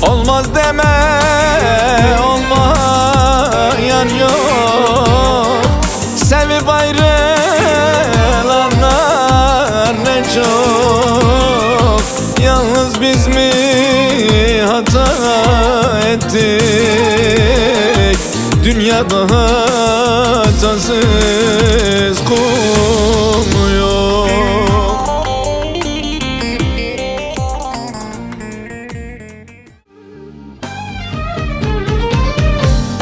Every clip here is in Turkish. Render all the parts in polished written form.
Olmaz deme, olmayan yok. Sevip ayrılanlar ne çok. Yalnız biz mi hata ettik? Dünyada hatasız kul yok.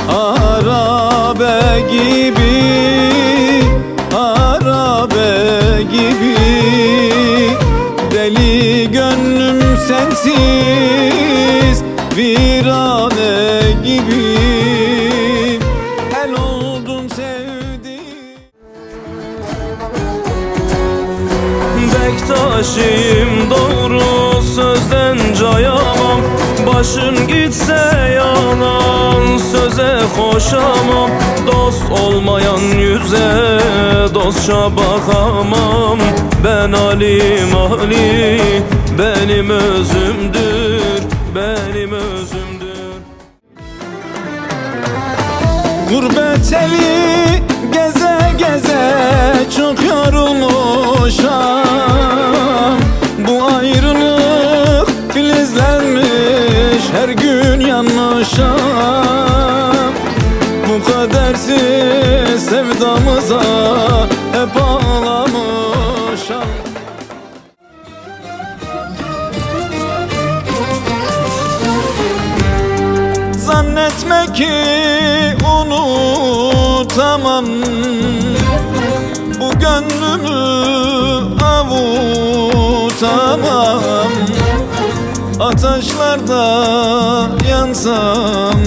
Harabe gibi, harabe gibi, deli gönlüm sensiz virane gibi. El oldun sevdim. Bektaşıyım doğru sözden cayamam. Başın gitse yalan söze koşamam. Dost olmayan yüze dostça bakamam. Ben alim Ali, benim özümdür, benim özümdür. Gurbet eli geze geze çok yorulmuşam. Bu ayrılık filizlenmiş, her gün yanmışam. Bu kadersiz sevdamıza hep ağlamışam. Zannetme ki unutamam, bu gönlümü avutamam. Ateşlerde yansam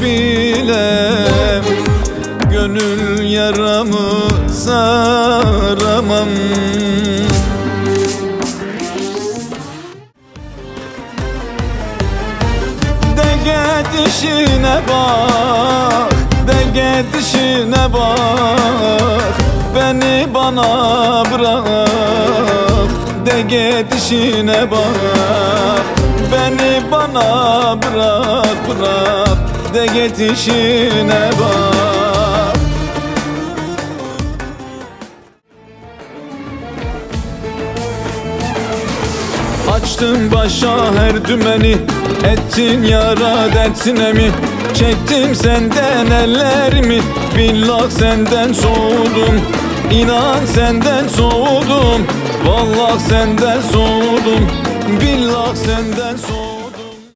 bile gönül yaramı saramam. De gidişine bak, de gidişine bak, beni bana bırak. De gidişine bak, beni bana bırak, bırak. De gidişine bak. Açtın başa her dümeni, ettin yara dertine mi? Çektim senden ellerimi, billah senden soğudum. İnan senden soğudum, vallah senden soğudum. Billah senden soğudum.